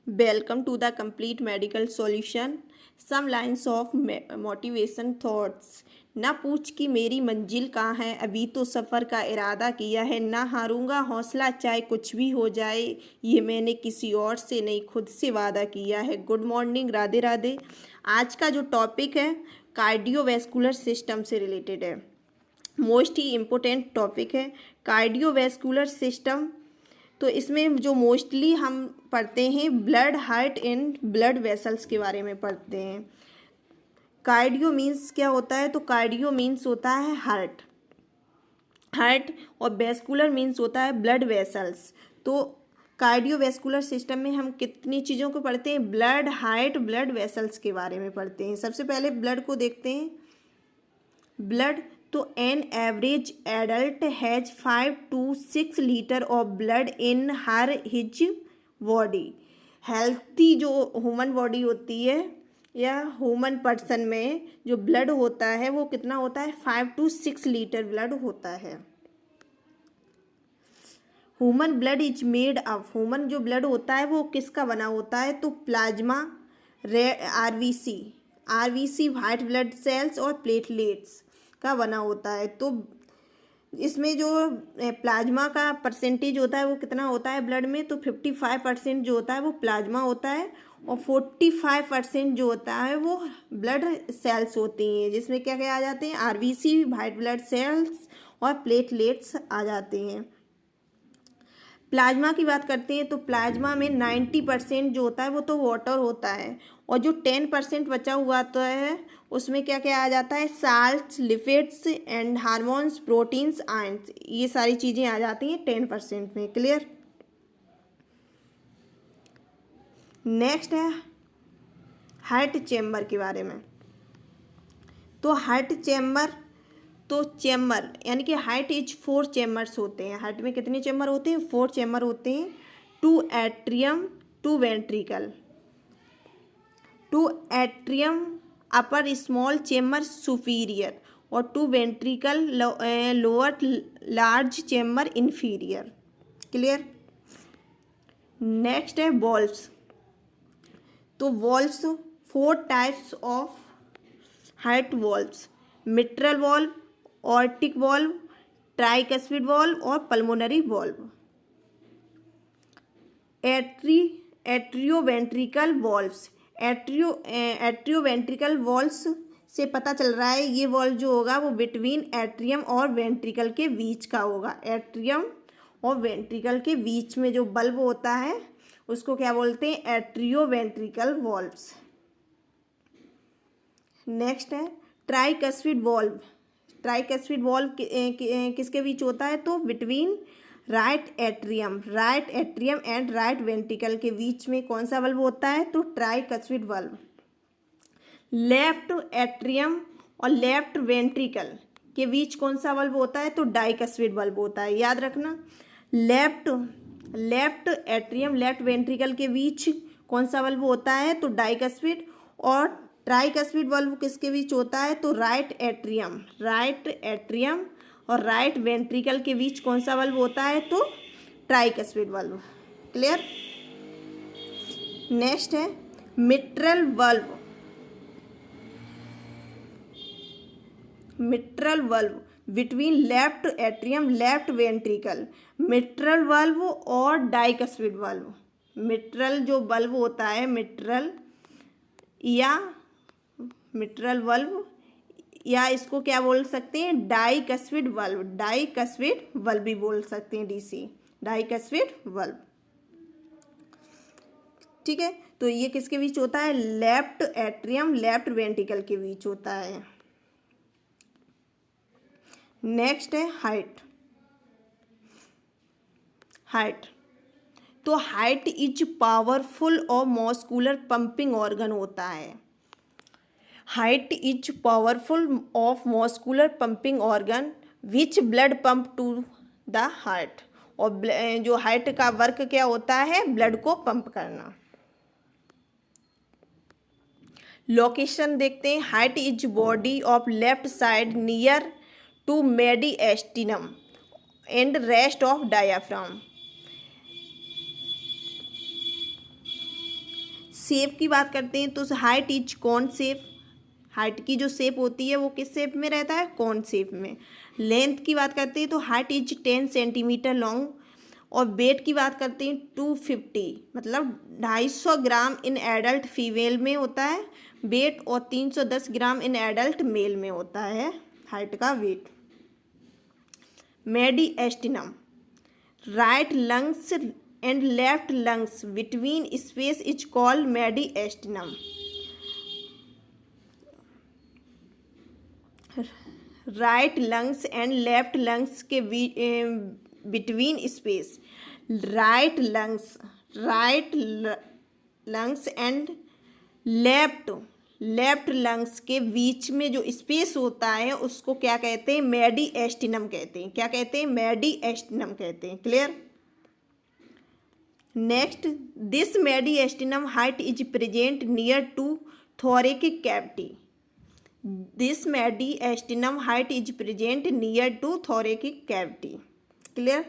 Welcome to the complete medical solution. Some lines of motivation thoughts. ना पूछ कि मेरी मंजिल कहाँ है, अभी तो सफ़र का इरादा किया है, ना हारूंगा हौसला चाहे कुछ भी हो जाए, ये मैंने किसी और से नहीं खुद से वादा किया है। Good morning, Radhe Radhe. आज का जो टॉपिक है कार्डियोवैस्कुलर सिस्टम से रिलेटेड है। मोस्ट ही इम्पोर्टेंट टॉपिक है कार्डियोवैस्कुलर सिस्टम। तो इसमें जो मोस्टली हम पढ़ते हैं blood heart and blood vessels के बारे में पढ़ते हैं। कार्डियो मीन्स क्या होता है? तो कार्डियो मीन्स होता है हार्ट, और वेस्कुलर मीन्स होता है ब्लड वेसल्स। तो कार्डियोवैस्कुलर सिस्टम में हम कितनी चीज़ों को पढ़ते हैं? ब्लड, हार्ट, ब्लड वेसल्स के बारे में पढ़ते हैं। सबसे पहले ब्लड को देखते हैं। ब्लड, तो an average adult has 5 to 6 litre of blood in her his body. Healthy जो ह्यूमन बॉडी होती है या ह्यूमन पर्सन में जो ब्लड होता है वो कितना होता है? 5 to 6 लीटर ब्लड होता है। Human blood is made of, human जो ब्लड होता है वो किसका बना होता है? तो plasma, RBC white blood cells और प्लेटलेट्स का बना होता है। तो इसमें जो प्लाज्मा का परसेंटेज होता है वो कितना होता है ब्लड में? तो 55% जो होता है वो प्लाज्मा होता है, और 45% जो होता है वो ब्लड सेल्स होती हैं, जिसमें क्या क्या आ जाते हैं? आरबीसी, वाइट ब्लड सेल्स और प्लेटलेट्स आ जाते हैं। प्लाज्मा की बात करते हैं तो प्लाज्मा में 90% जो होता है वो तो वाटर होता है, और जो 10% बचा हुआ तो है उसमें क्या क्या आ जाता है? Salts, lipids and hormones, proteins, ions, ये सारी चीज़ें आ जाती हैं 10% में। क्लियर? नेक्स्ट है हार्ट चैम्बर के बारे में। तो हार्ट चैम्बर, तो चैम्बर यानी कि हार्ट इज 4 चैम्बर्स होते हैं। हार्ट में कितने चैम्बर होते हैं? 4 चैम्बर होते हैं। 2 एट्रियम, 2 वेंट्रिकल। 2 एट्रियम अपर स्मॉल चैम्बर सुपीरियर, और 2 ventricle lower large chamber inferior. Clear? Next है वॉल्व्स। तो valves 4 types of heart valves: mitral valve, aortic valve, tricuspid valve और पल्मोनरी वॉल्व। एट्रियोवेंट्रिकल वॉल्व्स, एट्रियोवेंट्रिकल वॉल्व्स से पता चल रहा है ये वॉल्व जो होगा वो बिटवीन एट्रियम और वेंट्रिकल के बीच का होगा। एट्रियम और वेंट्रिकल के बीच में जो बल्ब होता है उसको क्या बोलते हैं? एट्रियोवेंट्रिकल वॉल्व्स। नेक्स्ट है ट्राइकस्पिड वॉल्व। ट्राइकस्पिड वॉल्व किसके बीच होता है? तो between right atrium and right ventricle के बीच में कौन सा वल्व होता है? तो ट्राइकस्पिड वल्व। लेफ्ट एट्रियम और लेफ्ट वेंट्रिकल के बीच कौन सा वल्व होता है? तो डाइकस्पिड वल्व होता है। याद रखना, लेफ्ट एट्रियम लेफ्ट वेंट्रिकल के बीच कौन सा वल्व होता है? तो डाइकस्पिड। और ट्राइकस्पिड वल्व किसके बीच होता है? तो राइट एट्रियम और राइट वेंट्रिकल के बीच कौन सा वल्व होता है? तो ट्राइकस्पिड वल्व। क्लियर? नेक्स्ट है mitral valve. Mitral valve between left atrium left ventricle, mitral valve और डाइकस्पिड वल्व। मिट्रल जो वल्व होता है, मिट्रल वल्व, या इसको क्या बोल सकते हैं? डाइकस्पिड वल्व भी बोल सकते हैं। DC, bicuspid valve. ठीक है, तो ये किसके बीच होता है? लेफ्ट एट्रियम लेफ्ट वेंट्रिकल के बीच होता है। नेक्स्ट है हार्ट। तो हार्ट इज पावरफुल और मस्कुलर पंपिंग ऑर्गन होता है। Heart is powerful of muscular pumping organ which blood pump to the heart. और जो हार्ट का वर्क क्या होता है? ब्लड को पंप करना। लोकेशन देखते हैं। Heart is body of left side near to mediastinum and rest of diaphragm. Shape की बात करते हैं तो हाइट इज कौन शेप, हाइट की जो शेप होती है वो किस शेप में रहता है, कौन शेप में। लेंथ की बात करते हैं तो हाइट इज 10 सेंटीमीटर लॉन्ग। और वेट की बात करते हैं 250 मतलब 250 ग्राम इन एडल्ट फीमेल में होता है वेट, और 310 ग्राम इन एडल्ट मेल में होता है हाइट का weight. Mediastinum, right lungs and left lungs between space is called mediastinum. Right lungs and left lungs के between space, right lungs and left lungs के बीच में जो स्पेस होता है उसको क्या कहते हैं, मेडिएस्टिनम कहते हैं। क्या कहते हैं, मेडिएस्टिनम कहते हैं। Clear. Next, this mediastinum height is present near to thoracic cavity. This mediastinum height is present near to thoracic cavity. Clear?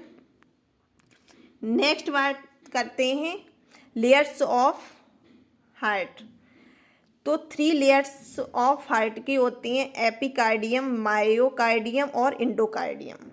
Next बात करते हैं लेयर्स ऑफ हार्ट। तो 3 लेयर्स ऑफ हार्ट की होती हैं, एपिकार्डियम, मायोकार्डियम और इंडोकार्डियम।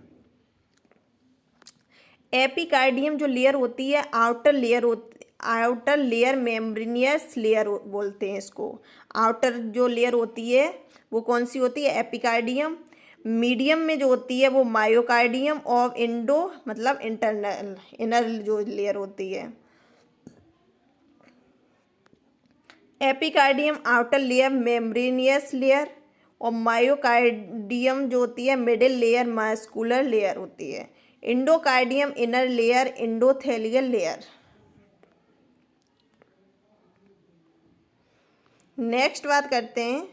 एपिकार्डियम जो layer होती है आउटर लेयर मेम्ब्रेनियस लेयर बोलते हैं इसको। आउटर जो लेयर होती है वो कौन सी होती है, एपिकार्डियम। मीडियम में जो होती है वो मायोकार्डियम, और इंडो मतलब इंटरनल इनर जो लेयर होती है। Epicardium outer layer membranous layer, और मायोकार्डियम जो होती है मिडिल लेयर मस्कुलर लेयर होती है। Endocardium inner layer endothelial layer. Next बात करते हैं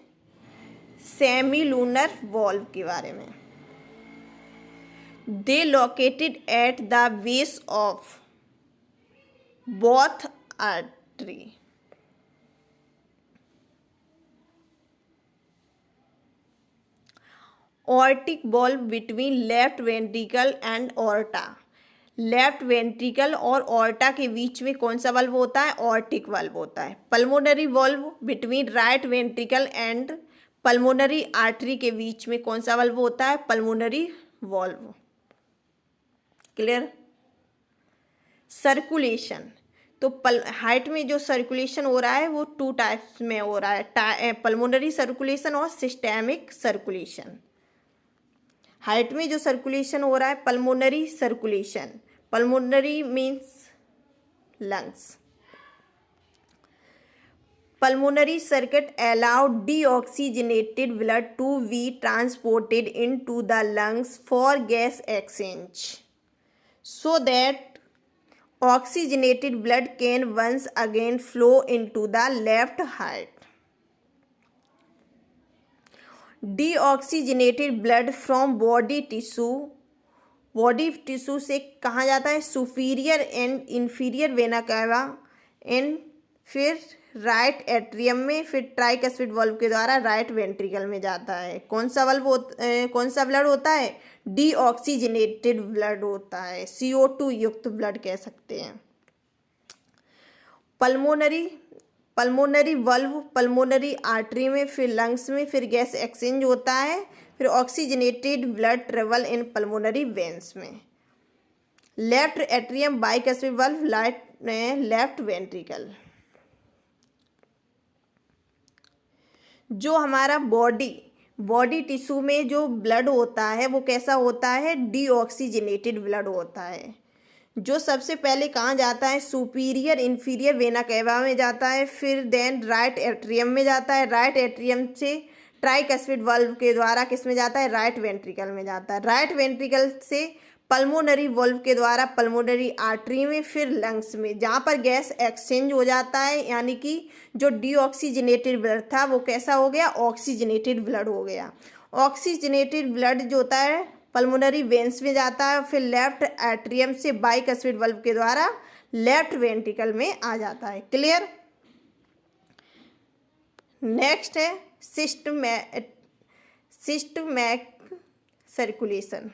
सेमीलूनर वॉल्व के बारे में। They located at the base of both artery. Aortic valve between left ventricle and aorta. Left ventricle और ऑर्टा के बीच में कौन सा वल्व होता है, ऑर्टिक वल्व होता है। Pulmonary valve between right ventricle and pulmonary artery के बीच में कौन सा वल्व होता है, पल्मोनरी वॉल्व। क्लियर। सर्कुलेशन, तो हार्ट में जो सर्कुलेशन हो रहा है वो 2 टाइप्स में हो रहा है, पल्मोनरी सर्कुलेशन और सिस्टेमिक सर्कुलेशन। हार्ट में जो सर्कुलेशन हो रहा है pulmonary circulation, pulmonary means lungs. Pulmonary circuit allow deoxygenated blood to be transported into the lungs for gas exchange, so that oxygenated blood can once again flow into the left heart. Deoxygenated blood from body tissue से कहाँ जाता है, superior and inferior vena cava and फिर right atrium में, फिर tricuspid valve के द्वारा right ventricle में जाता है। कौन सा ब्लड होता है, डीऑक्सीजनेटेड ब्लड होता है, CO2 युक्त ब्लड कह सकते हैं। पल्मोनरी वल्व पल्मोनरी आर्टरी में, फिर लंग्स में, फिर गैस एक्सचेंज होता है, फिर oxygenated blood travel in pulmonary veins में। Left atrium bicuspid valve left ventricle. जो हमारा बॉडी टिश्यू में जो ब्लड होता है वो कैसा होता है, डीऑक्सीजनेटेड ब्लड होता है। जो सबसे पहले कहाँ जाता है, सुपीरियर इंफीरियर वेना कैवा में जाता है, फिर देन राइट एट्रियम में जाता है, राइट एट्रियम से ट्राइकस्पिड वल्व के द्वारा किस में जाता है, राइट वेंट्रिकल में जाता है, राइट वेंट्रिकल से पल्मोनरी वल्व के द्वारा पल्मोनरी आर्टरी में, फिर लंग्स में, जहाँ पर गैस एक्सचेंज हो जाता है, यानी कि जो डीऑक्सीजनेटेड ब्लड था वो कैसा हो गया, ऑक्सीजनेटेड ब्लड हो गया। ऑक्सीजनेटेड ब्लड जो होता है पल्मोनरी वेन्स में जाता है, फिर लेफ्ट एट्रियम से बाइकस्पिड वल्व के द्वारा लेफ्ट वेंट्रिकल में आ जाता है। क्लियर। नेक्स्ट है systematic circulation.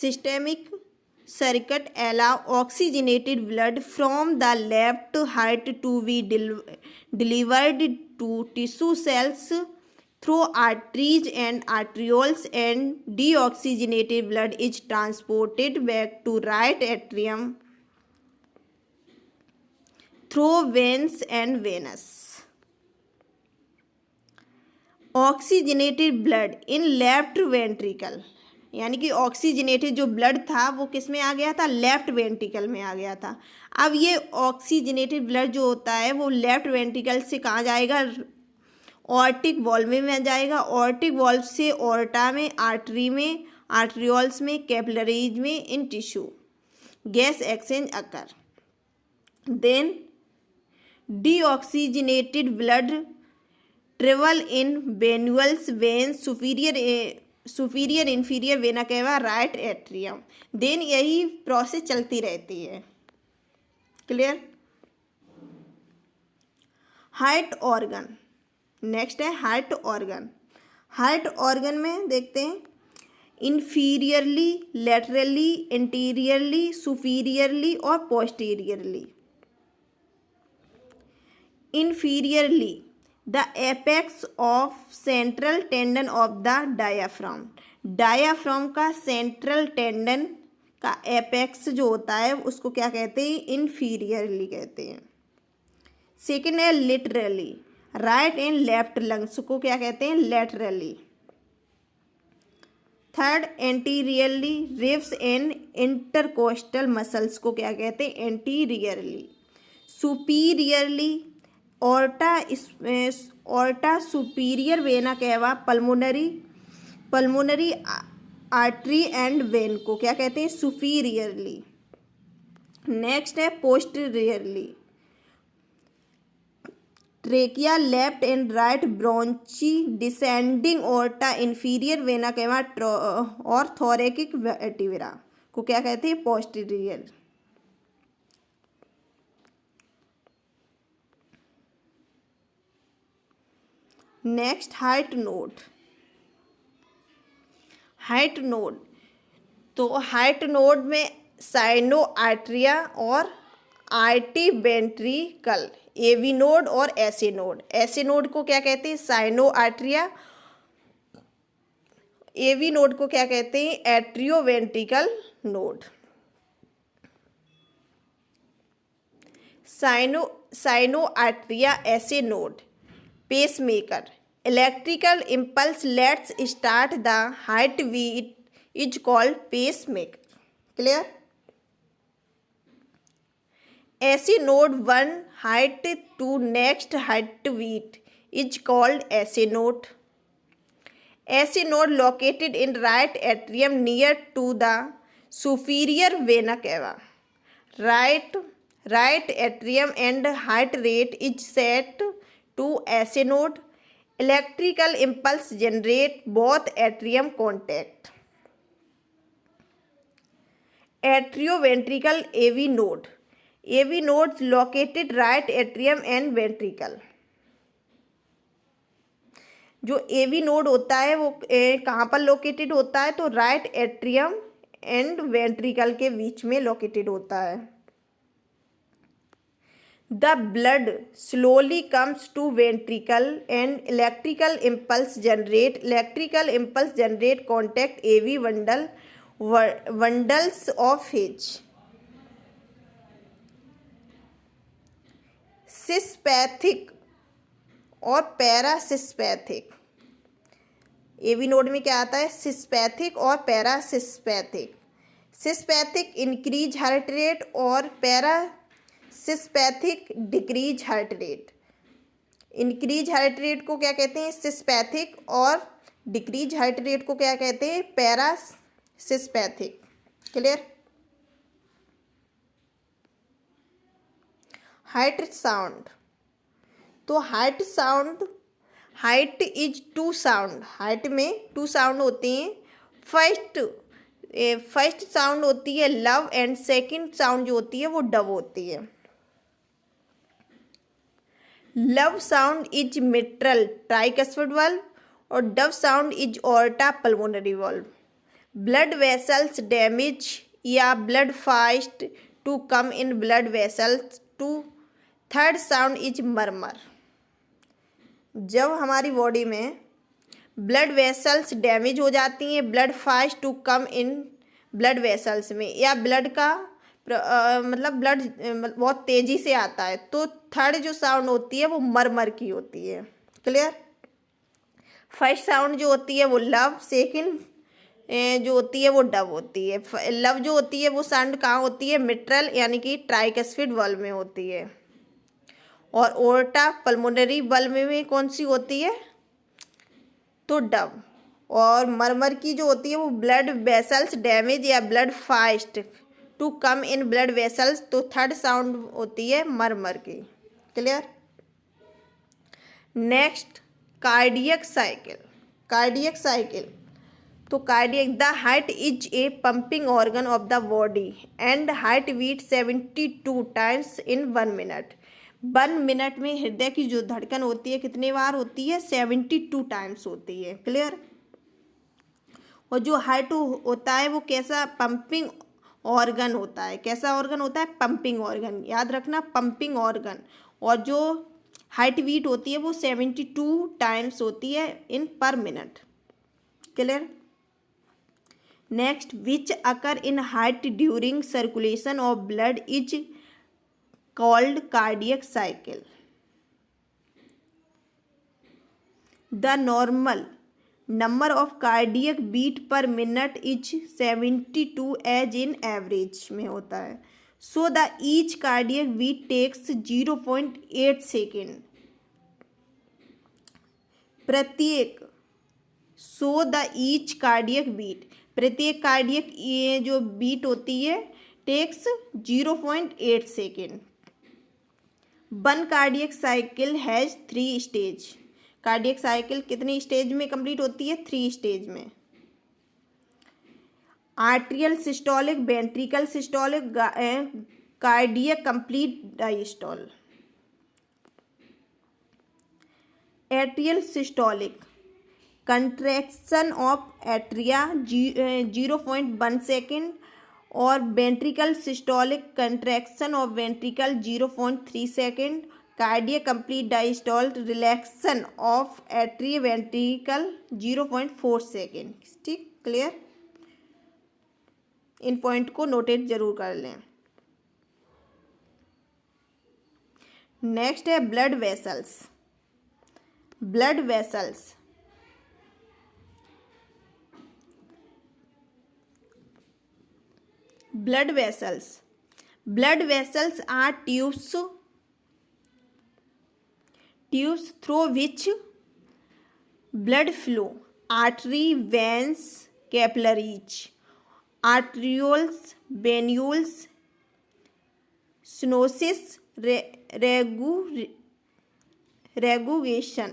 Systemic circuit allow oxygenated blood from the left heart to be delivered to tissue cells through arteries and arterioles, and deoxygenated blood is transported back to right atrium through veins and venous. Oxygenated blood in left ventricle, यानी कि oxygenated जो blood था वो किस में आ गया था, left ventricle में आ गया था। अब ये ऑक्सीजनेटेड ब्लड जो होता है वो लेफ्ट वेंट्रिकल से कहाँ जाएगा, ऑर्टिक वॉल्व में जाएगा, ऑर्टिक वॉल्व से ऑर्टा में, आर्टरी में, आर्ट्रियोल्स में, कैपिलरीज में, in tissue gas exchange occur. Then deoxygenated blood travel in venules veins superior inferior vena cava right atrium. Then यही प्रोसेस चलती रहती है। क्लियर। हार्ट ऑर्गन, नेक्स्ट है हार्ट ऑर्गन। हार्ट ऑर्गन में देखते हैं इंफीरियरली, लेटरली, इंटीरियरली, सुपीरियरली और posteriorly. Inferiorly the apex of central tendon of the diaphragm, diaphragm का सेंट्रल टेंडन का एपेक्स जो होता है उसको क्या कहते हैं, इंफीरियरली कहते हैं। सेकेंड है literally, right and left lungs को क्या कहते हैं, laterally. Third anteriorly, ribs and intercostal muscles को क्या कहते हैं, anteriorly. Superiorly aorta superior vena cava pulmonary artery and vein को क्या कहते हैं, सुपीरियरली। नेक्स्ट है posteriorly, trachea, left and right bronchi, descending aorta, inferior vena cava और थोरेकिक वर्टिब्रा को क्या कहते हैं, posterior. Next heart node. Heart node, तो हार्ट नोड में साइनो आर्टरिया और आर्टी वेंट्रिकल, एवी नोड और एसी नोड। एसी नोड को क्या कहते हैं, साइनो आर्टरिया, एवी नोड को क्या कहते हैं, atrio ventricle node. Sino atrial, AC node, pacemaker, electrical impulse lets start the heart beat is called pacemaker. Clear. AC node one heart to next heart beat is called AC node. AC node located in right atrium near to the superior vena cava. Right atrium and heart rate is set to AC node. Electrical impulse generate both atrium contact. Atrioventricle AV node. AV nodes located right atrium and ventricle. जो AV node होता है वो कहाँ पर located होता है, तो right atrium and ventricle के बीच में लोकेटेड होता है। The blood slowly comes to ventricle and electrical impulse generate contact AV bundles of His. Sympathetic और पैरासिस्पैथिक, एवी नोड में क्या आता है, सिस्पैथिक और parasympathetic. Sympathetic increase heart rate और parasympathetic decrease heart rate. Increase heart rate को क्या कहते हैं, सिस्पैथिक, और डिक्रीज हार्ट रेट को क्या कहते हैं, पैरासिस्पैथिक। क्लियर। हार्ट साउंड, तो heart is two sound, heart में टू साउंड होते हैं। फर्स्ट साउंड होती है लव एंड सेकंड साउंड जो होती है वो डव होती है। Lub sound is mitral tricuspid valve और dub sound is aorta pulmonary valve. Blood vessels damage या blood fast to come in blood vessels to third sound is murmur. जब हमारी बॉडी में ब्लड वेसल्स डैमेज हो जाती हैं, blood fast to come in blood vessels में, या blood का मतलब ब्लड बहुत तेज़ी से आता है, तो थर्ड जो साउंड होती है वो मरमर की होती है। क्लियर। फर्स्ट साउंड जो होती है वो लव, सेकंड जो होती है वो डव होती है। लव जो होती है वो साउंड कहाँ होती है, मिट्रल यानी कि ट्राइकस्फिड वल्व में होती है, और ओर्टा पल्मोनरी वल्व में कौन सी होती है, तो डव। और मरमर की जो होती है वो ब्लड वेसल्स डैमेज या blood fast to come in blood vessels, तो थर्ड साउंड होती है मरमर की। Clear. Next cardiac cycle. Cardiac cycle, तो cardiac, the heart is a pumping organ of the body and heart beat 72 times in 1 minute. 1 minute में हृदय की जो धड़कन होती है कितने बार होती है, 72 टाइम्स होती है। क्लियर। और जो हार्ट होता है वो कैसा, पंपिंग ऑर्गन होता है। कैसा ऑर्गन होता है, पंपिंग ऑर्गन, याद रखना, पंपिंग ऑर्गन। और जो हार्ट बीट होती है वो 72 टाइम्स होती है in per minute. Clear. Next, which occur in heart during circulation of blood is called cardiac cycle. The normal number of cardiac beat per minute is 72 as in average में होता है। So the each cardiac beat takes 0.8 second प्रत्येक। So the each cardiac beat, प्रत्येक cardiac ये जो beat होती है takes 0.8 second. One cardiac cycle has 3 stage. Cardiac cycle कितनी स्टेज में कंप्लीट होती है, 3 स्टेज में। Atrial systolic, ventricle systolic, cardiac complete diastole. Atrial systolic, contraction of atria 0.1 second, और ventricle systolic, contraction of ventricle 0.3 second. Cardiac complete diastole, relaxation of atria ventricle 0.4 second. ठीक। Clear. इन point को notate जरूर कर लें। Next है blood vessels. Blood vessels, blood vessels. Blood vessels are tubes through which blood flow. Artery, veins, capillaries, arterioles, venules, stenosis, regurgitation.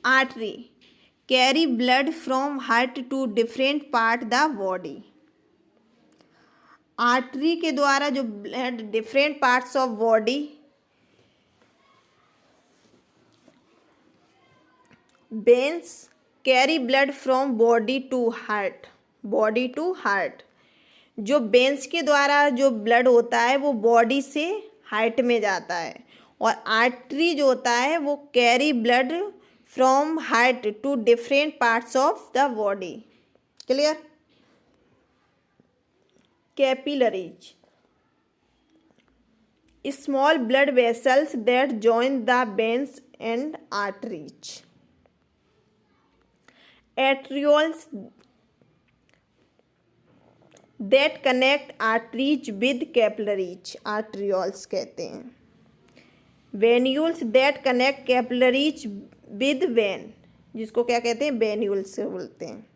Artery carry blood from heart to different part the body. Artery के द्वारा जो blood different parts of body, veins carry blood from body to heart. Body to heart, जो veins के द्वारा जो blood होता है वो बॉडी से हार्ट में जाता है, और आर्टरी जो होता है वो carry blood from heart to different parts of the body. Clear. Capillaries, small blood vessels that join the veins and arteries. Arterioles that connect arteries with capillaries, arterioles कहते हैं। Venules that connect capillaries with vein, जिसको क्या कहते हैं, venules से बोलते हैं।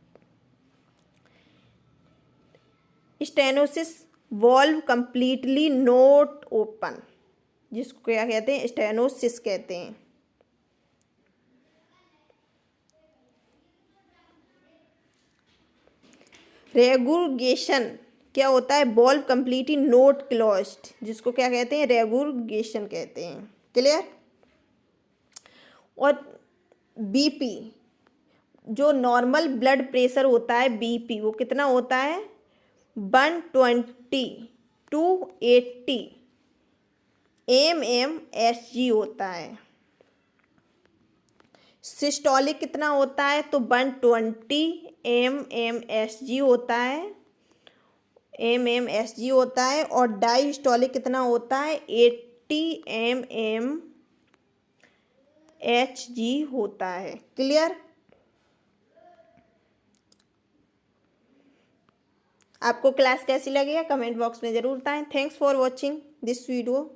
Stenosis, valve completely not open, जिसको क्या कहते हैं, स्टेनोसिस कहते हैं। रेगुरगेशन क्या होता है, वॉल्व कंप्लीटली नॉट क्लोज्ड, जिसको क्या कहते हैं, रेगुरगेशन कहते हैं। क्लियर। और बीपी, जो नॉर्मल ब्लड प्रेशर होता है बीपी वो कितना होता है 120 टू 80 mmHg होता है। सिस्टोलिक कितना होता है तो 120 mmHg होता है और डायस्टोलिक कितना होता है 80 mmHg होता है। क्लियर। आपको क्लास कैसी लगी है कमेंट बॉक्स में ज़रूर बताएं। Thanks for watching this video.